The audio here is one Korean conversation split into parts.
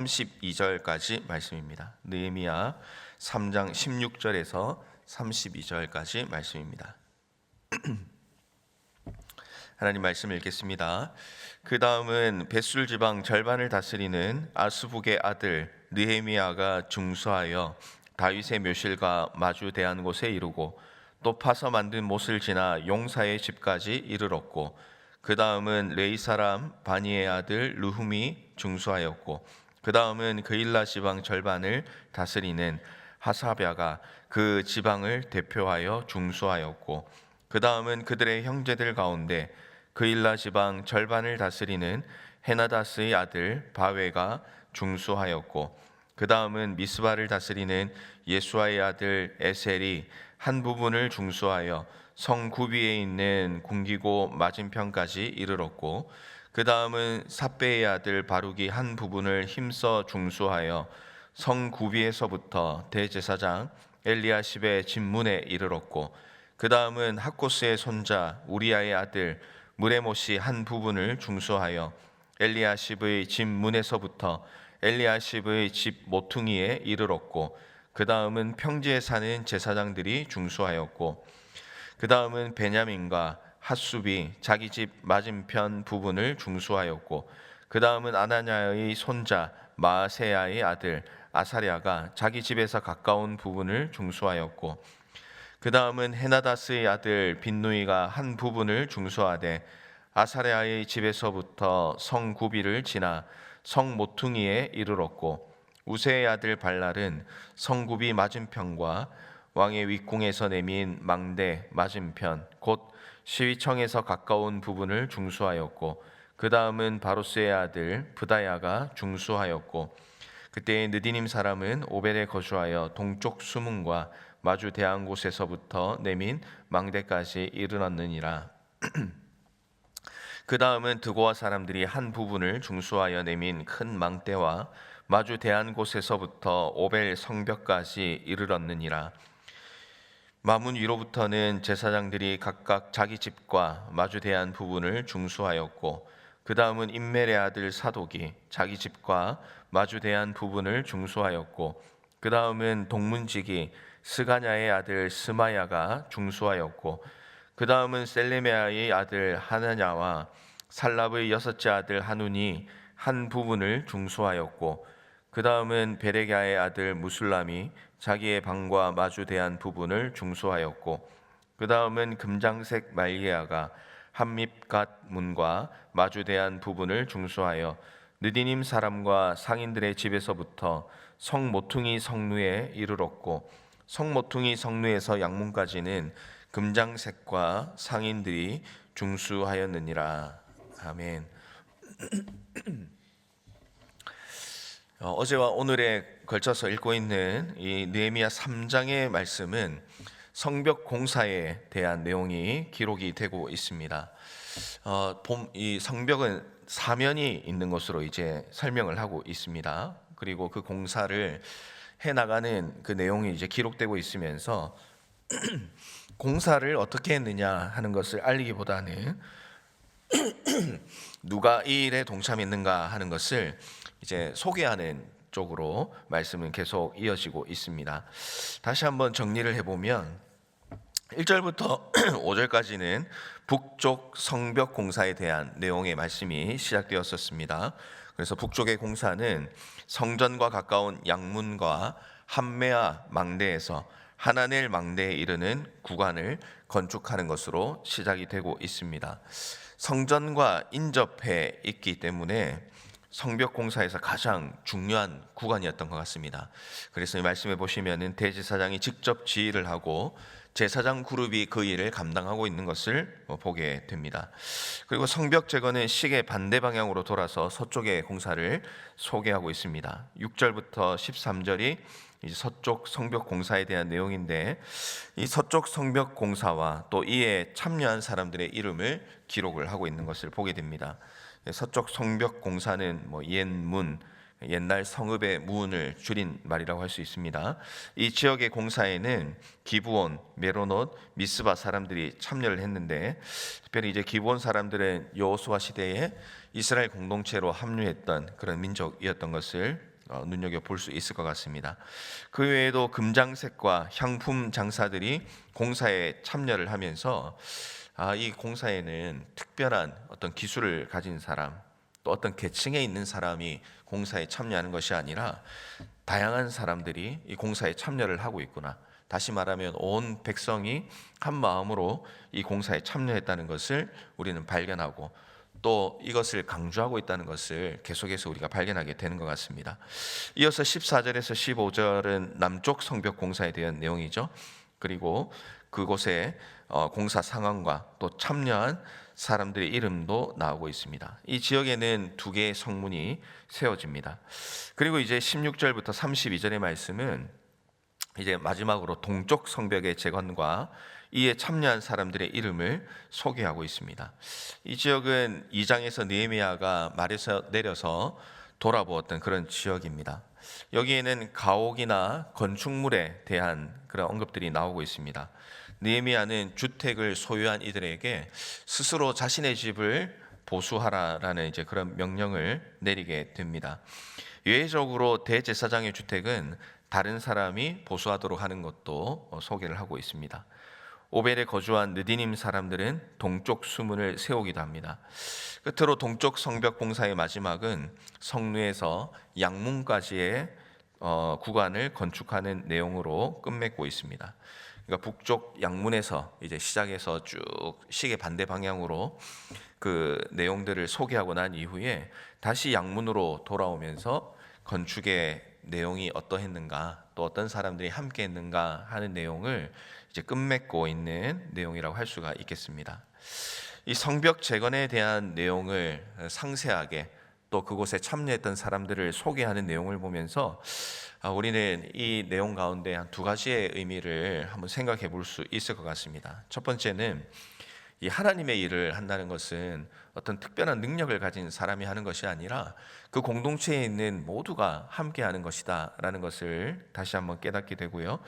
32절까지 말씀입니다. 느헤미야 3장 16절에서 32절까지 말씀입니다. 하나님 말씀 읽겠습니다. 그 다음은 벳술 지방 절반을 다스리는 아스북의 아들 느헤미야가 중수하여 다윗의 묘실과 마주대한 곳에 이르고 또 파서 만든 못을 지나 용사의 집까지 이르렀고, 그 다음은 레이 사람 바니의 아들 르훔이 중수하였고, 그 다음은 그일라 지방 절반을 다스리는 하사랴가 그 지방을 대표하여 중수하였고, 그 다음은 그들의 형제들 가운데 그일라 지방 절반을 다스리는 헤나다스의 아들 바웨가 중수하였고, 그 다음은 미스바를 다스리는 예수아의 아들 에셀이 한 부분을 중수하여 성 구비에 있는 궁기고 맞은편까지 이르렀고, 그 다음은 삽베의 아들 바룩이 한 부분을 힘써 중수하여 성 구비에서부터 대제사장 엘리야십의 집문에 이르렀고, 그 다음은 학고스의 손자 우리아의 아들 무레못이 한 부분을 중수하여 엘리야십의 집문에서부터 엘리야십의 집 모퉁이에 이르렀고, 그 다음은 평지에 사는 제사장들이 중수하였고, 그 다음은 베냐민과 핫숲이 자기 집 맞은편 부분을 중수하였고, 그 다음은 아나냐의 손자 마세야의 아들 아사랴가 자기 집에서 가까운 부분을 중수하였고, 그 다음은 헤나다스의 아들 빈누이가 한 부분을 중수하되 아사랴의 집에서부터 성 구비를 지나 성 모퉁이에 이르렀고, 우세의 아들 발랄은 성구비 맞은편과 왕의 윗궁에서 내민 망대 맞은편 곧 시위청에서 가까운 부분을 중수하였고, 그 다음은 바로스의 아들 브다야가 중수하였고, 그때의 느디님 사람은 오벨에 거주하여 동쪽 수문과 마주 대한 곳에서부터 내민 망대까지 이르렀느니라. 그 다음은 드고아 사람들이 한 부분을 중수하여 내민 큰 망대와 마주 대한 곳에서부터 오벨 성벽까지 이르렀느니라. 마문 위로부터는 제사장들이 각각 자기 집과 마주 대한 부분을 중수하였고, 그 다음은 임멜의 아들 사독이 자기 집과 마주 대한 부분을 중수하였고, 그 다음은 동문지기 스가냐의 아들 스마야가 중수하였고, 그 다음은 셀레메아의 아들 하나냐와 살랍의 여섯째 아들 하눈이 한 부분을 중수하였고, 그 다음은 베레갸의 아들 무술람이 자기의 방과 마주 대한 부분을 중수하였고, 그 다음은 금장색 말리야가 한밉갓 문과 마주 대한 부분을 중수하여 느디님 사람과 상인들의 집에서부터 성 모퉁이 성루에 이르렀고, 성 모퉁이 성루에서 양문까지는 금장색과 상인들이 중수하였느니라. 아멘. 어제와 오늘에 걸쳐서 읽고 있는 이 느헤미야 3장의 말씀은 성벽 공사에 대한 내용이 기록이 되고 있습니다. 이 성벽은 사면이 있는 것으로 이제 설명을 하고 있습니다. 그리고 그 공사를 해 나가는 그 내용이 이제 기록되고 있으면서 공사를 어떻게 했느냐 하는 것을 알리기보다는 누가 이 일에 동참했는가 하는 것을 이제 소개하는 쪽으로 말씀은 계속 이어지고 있습니다. 다시 한번 정리를 해보면 1절부터 5절까지는 북쪽 성벽 공사에 대한 내용의 말씀이 시작되었었습니다. 그래서 북쪽의 공사는 성전과 가까운 양문과 함메아 망대에서 하나넬 망대에 이르는 구간을 건축하는 것으로 시작이 되고 있습니다. 성전과 인접해 있기 때문에 성벽 공사에서 가장 중요한 구간이었던 것 같습니다. 그래서 이 말씀에 보시면은 대제사장이 직접 지휘를 하고 제사장 그룹이 그 일을 감당하고 있는 것을 보게 됩니다. 그리고 성벽 제거는 시계 반대 방향으로 돌아서 서쪽의 공사를 소개하고 있습니다. 6절부터 13절이 이제 서쪽 성벽 공사에 대한 내용인데, 이 서쪽 성벽 공사와 또 이에 참여한 사람들의 이름을 기록을 하고 있는 것을 보게 됩니다. 서쪽 성벽 공사는 옛문, 옛날 성읍의 문을 줄인 말이라고 할 수 있습니다. 이 지역의 공사에는 기브온, 메로노트, 미스바 사람들이 참여를 했는데, 특별히 이제 기브온 사람들은 여호수아 시대에 이스라엘 공동체로 합류했던 그런 민족이었던 것을 눈여겨 볼 수 있을 것 같습니다. 그 외에도 금장색과 향품 장사들이 공사에 참여를 하면서 이 공사에는 특별한 어떤 기술을 가진 사람, 또 어떤 계층에 있는 사람이 공사에 참여하는 것이 아니라 다양한 사람들이 이 공사에 참여를 하고 있구나. 다시 말하면 온 백성이 한 마음으로 이 공사에 참여했다는 것을 우리는 발견하고, 또 이것을 강조하고 있다는 것을 계속해서 우리가 발견하게 되는 것 같습니다. 이어서 14절에서 15절은 남쪽 성벽 공사에 대한 내용이죠. 그리고 그곳에 공사 상황과 또 참여한 사람들의 이름도 나오고 있습니다. 이 지역에는 두 개의 성문이 세워집니다. 그리고 이제 16절부터 32절의 말씀은 이제 마지막으로 동쪽 성벽의 재건과 이에 참여한 사람들의 이름을 소개하고 있습니다. 이 지역은 2장에서 느헤미야가 말에서 내려서 돌아보았던 그런 지역입니다. 여기에는 가옥이나 건축물에 대한 그런 언급들이 나오고 있습니다. 느헤미야는 주택을 소유한 이들에게 스스로 자신의 집을 보수하라라는 이제 그런 명령을 내리게 됩니다. 예외적으로 대제사장의 주택은 다른 사람이 보수하도록 하는 것도 소개를 하고 있습니다. 오벨에 거주한 느디님 사람들은 동쪽 수문을 세우기도 합니다. 끝으로 동쪽 성벽 공사의 마지막은 성루에서 양문까지의 구간을 건축하는 내용으로 끝맺고 있습니다. 그러니까 북쪽 양문에서 이제 시작해서 쭉 시계 반대 방향으로 그 내용들을 소개하고 난 이후에 다시 양문으로 돌아오면서 건축의 내용이 어떠했는가, 또 어떤 사람들이 함께 했는가 하는 내용을 이제 끝맺고 있는 내용이라고 할 수가 있겠습니다. 이 성벽 재건에 대한 내용을 상세하게, 또 그곳에 참여했던 사람들을 소개하는 내용을 보면서 우리는 이 내용 가운데 한 두 가지의 의미를 한번 생각해 볼 수 있을 것 같습니다. 첫 번째는 이 하나님의 일을 한다는 것은 어떤 특별한 능력을 가진 사람이 하는 것이 아니라 그 공동체에 있는 모두가 함께 하는 것이다 라는 것을 다시 한번 깨닫게 되고요.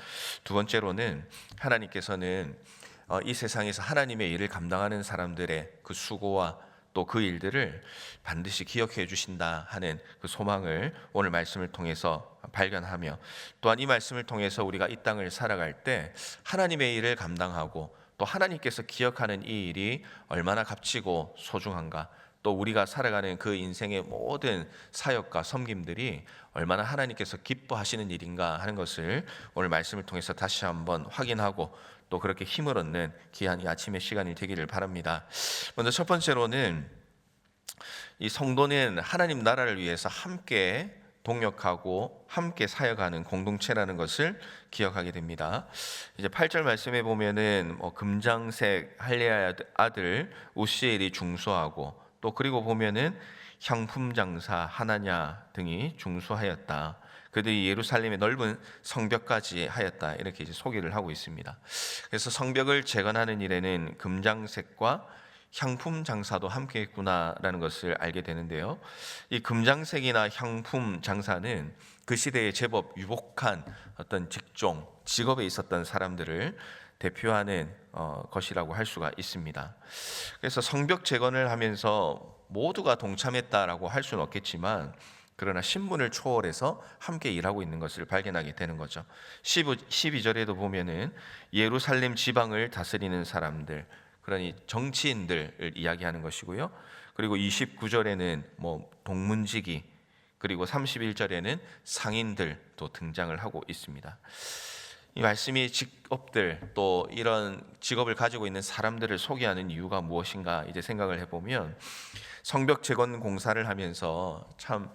두 번째로는 하나님께서는 이 세상에서 하나님의 일을 감당하는 사람들의 그 수고와 또 그 일들을 반드시 기억해 주신다 하는 그 소망을 오늘 말씀을 통해서 발견하며, 또한 이 말씀을 통해서 우리가 이 땅을 살아갈 때 하나님의 일을 감당하고 또 하나님께서 기억하는 이 일이 얼마나 값지고 소중한가, 또 우리가 살아가는 그 인생의 모든 사역과 섬김들이 얼마나 하나님께서 기뻐하시는 일인가 하는 것을 오늘 말씀을 통해서 다시 한번 확인하고, 또 그렇게 힘을 얻는 귀한 이 아침의 시간이 되기를 바랍니다. 먼저 첫 번째로는 이 성도는 하나님 나라를 위해서 함께 동역하고 함께 사역하는 공동체라는 것을 기억하게 됩니다. 이제 8절 말씀에 보면은 금장색 할례야의 아들 우시엘이 중수하고, 또 그리고 보면은 향품 장사 하나냐 등이 중수하였다. 그들이 예루살렘의 넓은 성벽까지 하였다. 이렇게 이제 소개를 하고 있습니다. 그래서 성벽을 재건하는 일에는 금장색과 향품 장사도 함께 했구나라는 것을 알게 되는데요. 이 금장색이나 향품 장사는 그 시대에 제법 유복한 어떤 직종, 직업에 있었던 사람들을 대표하는 것이라고 할 수가 있습니다. 그래서 성벽 재건을 하면서 모두가 동참했다라고 할 수는 없겠지만, 그러나 신분을 초월해서 함께 일하고 있는 것을 발견하게 되는 거죠. 12절에도 보면은 예루살렘 지방을 다스리는 사람들, 그러니 정치인들을 이야기하는 것이고요. 그리고 29절에는 동문지기, 그리고 31절에는 상인들도 등장을 하고 있습니다. 이 말씀이 직업들, 또 이런 직업을 가지고 있는 사람들을 소개하는 이유가 무엇인가 이제 생각을 해보면, 성벽 재건 공사를 하면서 참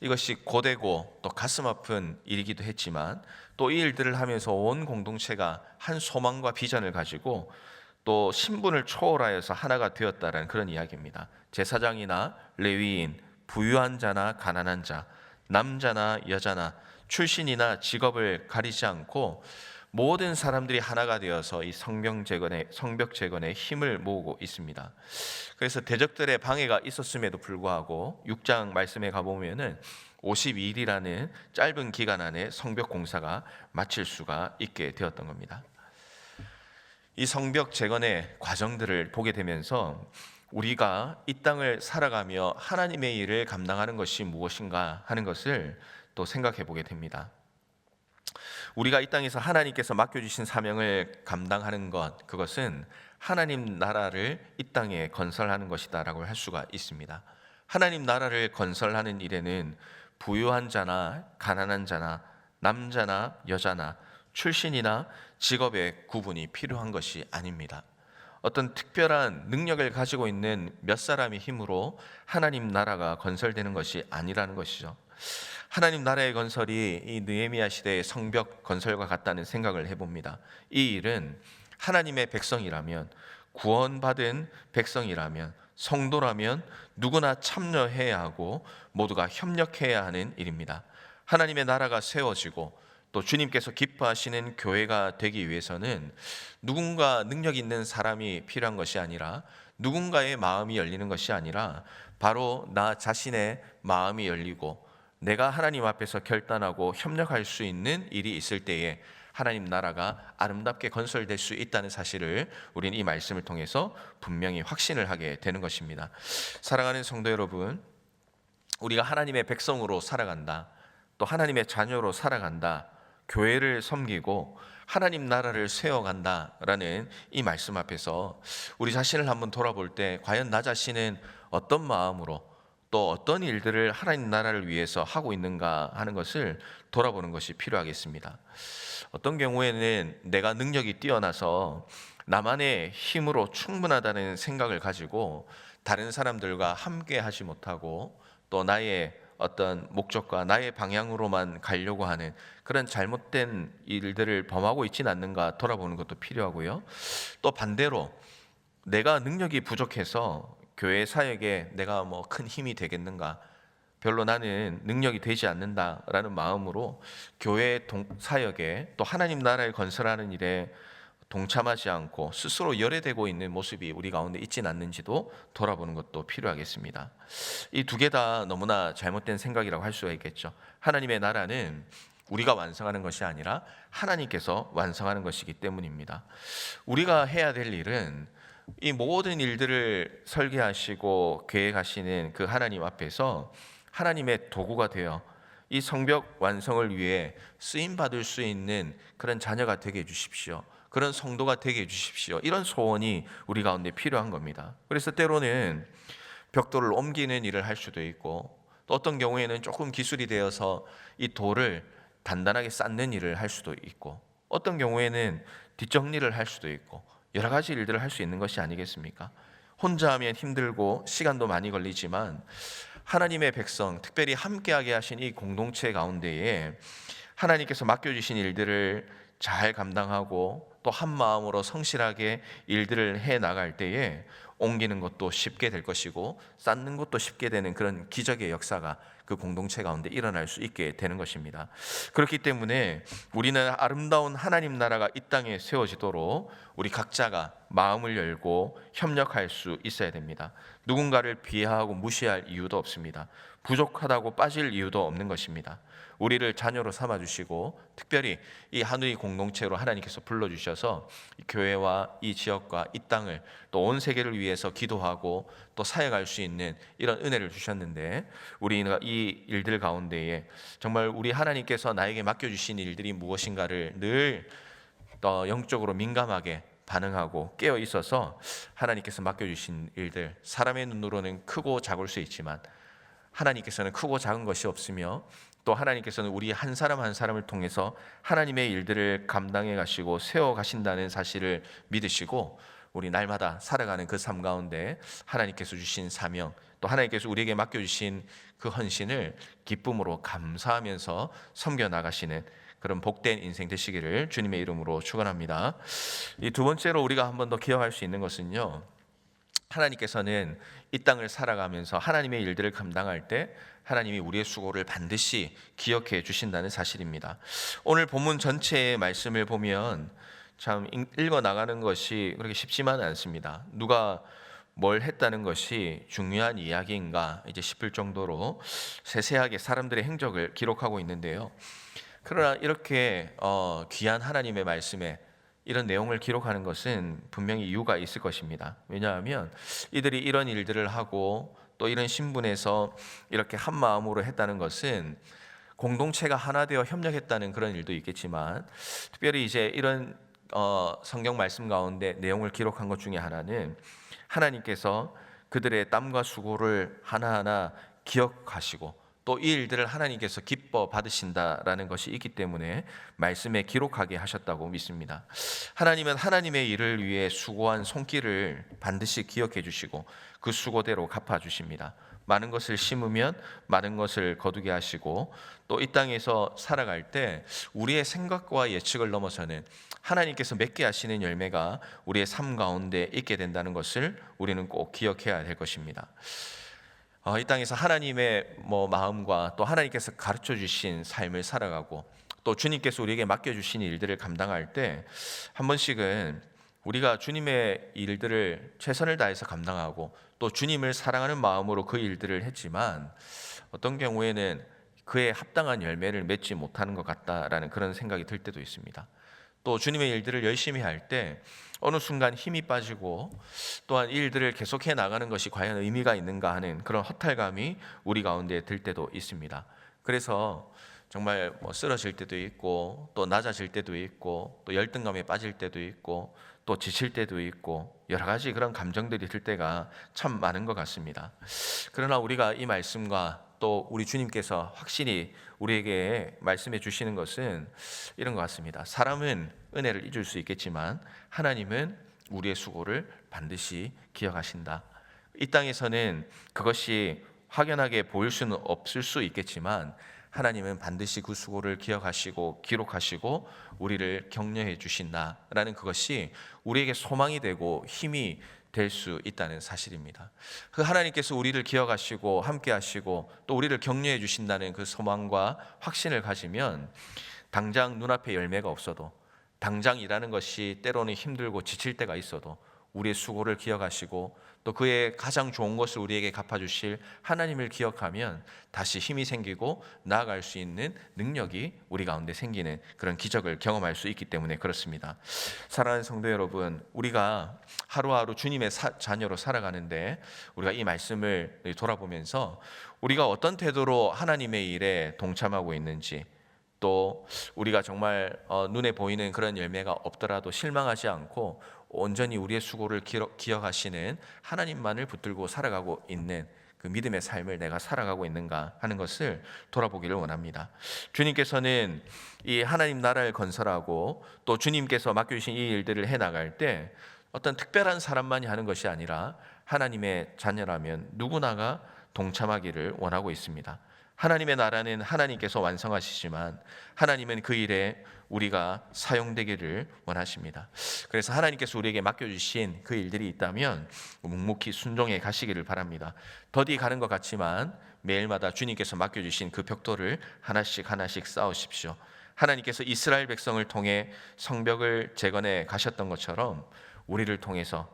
이것이 고되고 또 가슴 아픈 일이기도 했지만, 또 이 일들을 하면서 온 공동체가 한 소망과 비전을 가지고 또 신분을 초월하여서 하나가 되었다는 그런 이야기입니다. 제사장이나 레위인, 부유한 자나 가난한 자, 남자나 여자나 출신이나 직업을 가리지 않고 모든 사람들이 하나가 되어서 이 성벽 재건에 힘을 모으고 있습니다. 그래서 대적들의 방해가 있었음에도 불구하고 6장 말씀에 가보면은 52일이라는 짧은 기간 안에 성벽 공사가 마칠 수가 있게 되었던 겁니다. 이 성벽 재건의 과정들을 보게 되면서 우리가 이 땅을 살아가며 하나님의 일을 감당하는 것이 무엇인가 하는 것을 또 생각해 보게 됩니다. 우리가 이 땅에서 하나님께서 맡겨주신 사명을 감당하는 것, 그것은 하나님 나라를 이 땅에 건설하는 것이다라고 할 수가 있습니다. 하나님 나라를 건설하는 일에는 부유한 자나 가난한 자나 남자나 여자나 출신이나 직업의 구분이 필요한 것이 아닙니다. 어떤 특별한 능력을 가지고 있는 몇 사람의 힘으로 하나님 나라가 건설되는 것이 아니라는 것이죠. 하나님 나라의 건설이 이 느헤미야 시대의 성벽 건설과 같다는 생각을 해봅니다. 이 일은 하나님의 백성이라면, 구원받은 백성이라면, 성도라면 누구나 참여해야 하고 모두가 협력해야 하는 일입니다. 하나님의 나라가 세워지고 또 주님께서 기뻐하시는 교회가 되기 위해서는 누군가 능력 있는 사람이 필요한 것이 아니라, 누군가의 마음이 열리는 것이 아니라 바로 나 자신의 마음이 열리고 내가 하나님 앞에서 결단하고 협력할 수 있는 일이 있을 때에 하나님 나라가 아름답게 건설될 수 있다는 사실을 우리는 이 말씀을 통해서 분명히 확신을 하게 되는 것입니다. 사랑하는 성도 여러분, 우리가 하나님의 백성으로 살아간다, 또 하나님의 자녀로 살아간다, 교회를 섬기고 하나님 나라를 세워간다라는 이 말씀 앞에서 우리 자신을 한번 돌아볼 때 과연 나 자신은 어떤 마음으로 또 어떤 일들을 하나님 나라를 위해서 하고 있는가 하는 것을 돌아보는 것이 필요하겠습니다. 어떤 경우에는 내가 능력이 뛰어나서 나만의 힘으로 충분하다는 생각을 가지고 다른 사람들과 함께 하지 못하고 또 나의 어떤 목적과 나의 방향으로만 가려고 하는 그런 잘못된 일들을 범하고 있지는 않는가 돌아보는 것도 필요하고요. 또 반대로 내가 능력이 부족해서 교회 사역에 내가 뭐 큰 힘이 되겠는가, 별로 나는 능력이 되지 않는다라는 마음으로 교회 사역에 또 하나님 나라를 건설하는 일에 동참하지 않고 스스로 열애되고 있는 모습이 우리 가운데 있지는 않는지도 돌아보는 것도 필요하겠습니다. 이 두 개 다 너무나 잘못된 생각이라고 할 수가 있겠죠. 하나님의 나라는 우리가 완성하는 것이 아니라 하나님께서 완성하는 것이기 때문입니다. 우리가 해야 될 일은 이 모든 일들을 설계하시고 계획하시는 그 하나님 앞에서 하나님의 도구가 되어 이 성벽 완성을 위해 쓰임 받을 수 있는 그런 자녀가 되게 해주십시오. 그런 성도가 되게 해주십시오. 이런 소원이 우리 가운데 필요한 겁니다. 그래서 때로는 벽돌을 옮기는 일을 할 수도 있고, 또 어떤 경우에는 조금 기술이 되어서 이 돌을 단단하게 쌓는 일을 할 수도 있고, 어떤 경우에는 뒷정리를 할 수도 있고, 여러 가지 일들을 할 수 있는 것이 아니겠습니까? 혼자 하면 힘들고 시간도 많이 걸리지만 하나님의 백성, 특별히 함께하게 하신 이 공동체 가운데에 하나님께서 맡겨주신 일들을 잘 감당하고 또 한 마음으로 성실하게 일들을 해 나갈 때에 옮기는 것도 쉽게 될 것이고 쌓는 것도 쉽게 되는 그런 기적의 역사가 그 공동체 가운데 일어날 수 있게 되는 것입니다. 그렇기 때문에 우리는 아름다운 하나님 나라가 이 땅에 세워지도록 우리 각자가 마음을 열고 협력할 수 있어야 됩니다. 누군가를 비하하고 무시할 이유도 없습니다. 부족하다고 빠질 이유도 없는 것입니다. 우리를 자녀로 삼아주시고 특별히 이 한우리 공동체로 하나님께서 불러주셔서 이 교회와 이 지역과 이 땅을 또 온 세계를 위해서 기도하고 또 사역할 수 있는 이런 은혜를 주셨는데, 우리가 이 일들 가운데에 정말 우리 하나님께서 나에게 맡겨주신 일들이 무엇인가를 늘 영적으로 민감하게 반응하고 깨어 있어서 하나님께서 맡겨주신 일들, 사람의 눈으로는 크고 작을 수 있지만 하나님께서는 크고 작은 것이 없으며 또 하나님께서는 우리 한 사람 한 사람을 통해서 하나님의 일들을 감당해 가시고 세워 가신다는 사실을 믿으시고 우리 날마다 살아가는 그 삶 가운데 하나님께서 주신 사명, 또 하나님께서 우리에게 맡겨주신 그 헌신을 기쁨으로 감사하면서 섬겨 나가시는 그런 복된 인생 되시기를 주님의 이름으로 축원합니다. 이 두 번째로 우리가 한 번 더 기억할 수 있는 것은요, 하나님께서는 이 땅을 살아가면서 하나님의 일들을 감당할 때 하나님이 우리의 수고를 반드시 기억해 주신다는 사실입니다. 오늘 본문 전체의 말씀을 보면 참 읽어 나가는 것이 그렇게 쉽지만은 않습니다. 누가 뭘 했다는 것이 중요한 이야기인가 이제 싶을 정도로 세세하게 사람들의 행적을 기록하고 있는데요. 그러나 이렇게 귀한 하나님의 말씀에 이런 내용을 기록하는 것은 분명히 이유가 있을 것입니다. 왜냐하면 이들이 이런 일들을 하고 또 이런 신분에서 이렇게 한 마음으로 했다는 것은 공동체가 하나 되어 협력했다는 그런 일도 있겠지만, 특별히 이제 이런 성경 말씀 가운데 내용을 기록한 것 중에 하나는 하나님께서 그들의 땀과 수고를 하나하나 기억하시고 또 이 일들을 하나님께서 기뻐 받으신다라는 것이 있기 때문에 말씀에 기록하게 하셨다고 믿습니다. 하나님은 하나님의 일을 위해 수고한 손길을 반드시 기억해 주시고 그 수고대로 갚아 주십니다. 많은 것을 심으면 많은 것을 거두게 하시고 또 이 땅에서 살아갈 때 우리의 생각과 예측을 넘어서는 하나님께서 맺게 하시는 열매가 우리의 삶 가운데 있게 된다는 것을 우리는 꼭 기억해야 될 것입니다. 이 땅에서 하나님의 마음과 또 하나님께서 가르쳐 주신 삶을 살아가고 또 주님께서 우리에게 맡겨주신 일들을 감당할 때 한 번씩은 우리가 주님의 일들을 최선을 다해서 감당하고 또 주님을 사랑하는 마음으로 그 일들을 했지만 어떤 경우에는 그에 합당한 열매를 맺지 못하는 것 같다라는 그런 생각이 들 때도 있습니다. 또 주님의 일들을 열심히 할 때 어느 순간 힘이 빠지고 또한 이 일들을 계속해 나가는 것이 과연 의미가 있는가 하는 그런 허탈감이 우리 가운데 들 때도 있습니다. 그래서 정말 쓰러질 때도 있고 또 낮아질 때도 있고 또 열등감에 빠질 때도 있고 또 지칠 때도 있고 여러 가지 그런 감정들이 들 때가 참 많은 것 같습니다. 그러나 우리가 이 말씀과 또 우리 주님께서 확실히 우리에게 말씀해 주시는 것은 이런 것 같습니다. 사람은 은혜를 잊을 수 있겠지만 하나님은 우리의 수고를 반드시 기억하신다. 이 땅에서는 그것이 확연하게 보일 수는 없을 수 있겠지만 하나님은 반드시 그 수고를 기억하시고 기록하시고 우리를 격려해 주신다라는 그것이 우리에게 소망이 되고 힘이 될 수 있다는 사실입니다. 그 하나님께서 우리를 기억하시고 함께 하시고 또 우리를 격려해 주신다는 그 소망과 확신을 가지면 당장 눈앞에 열매가 없어도 당장 일하는 것이 때로는 힘들고 지칠 때가 있어도 우리의 수고를 기억하시고 또 그의 가장 좋은 것을 우리에게 갚아주실 하나님을 기억하면 다시 힘이 생기고 나아갈 수 있는 능력이 우리 가운데 생기는 그런 기적을 경험할 수 있기 때문에 그렇습니다. 사랑하는 성도 여러분, 우리가 하루하루 주님의 자녀로 살아가는데 우리가 이 말씀을 돌아보면서 우리가 어떤 태도로 하나님의 일에 동참하고 있는지 또 우리가 정말 눈에 보이는 그런 열매가 없더라도 실망하지 않고 온전히 우리의 수고를 기억하시는 하나님만을 붙들고 살아가고 있는 그 믿음의 삶을 내가 살아가고 있는가 하는 것을 돌아보기를 원합니다. 주님께서는 이 하나님 나라를 건설하고 또 주님께서 맡겨주신 이 일들을 해나갈 때 어떤 특별한 사람만이 하는 것이 아니라 하나님의 자녀라면 누구나가 동참하기를 원하고 있습니다. 하나님의 나라는 하나님께서 완성하시지만 하나님은 그 일에 우리가 사용되기를 원하십니다. 그래서 하나님께서 우리에게 맡겨주신 그 일들이 있다면 묵묵히 순종해 가시기를 바랍니다. 더디 가는 것 같지만 매일마다 주님께서 맡겨주신 그 벽돌을 하나씩 하나씩 쌓으십시오. 하나님께서 이스라엘 백성을 통해 성벽을 재건해 가셨던 것처럼 우리를 통해서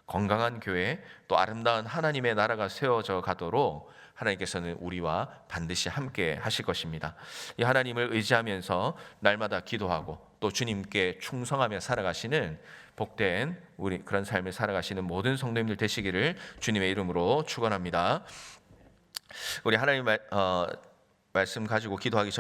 건강한 교회 또 아름다운 하나님의 나라가 세워져 가도록 하나님께서는 우리와 반드시 함께 하실 것입니다. 이 하나님을 의지하면서 날마다 기도하고 또 주님께 충성하며 살아가시는 복된 우리 그런 삶을 살아가시는 모든 성도님들 되시기를 주님의 이름으로 축원합니다. 우리 하나님 말씀 가지고 기도하기 전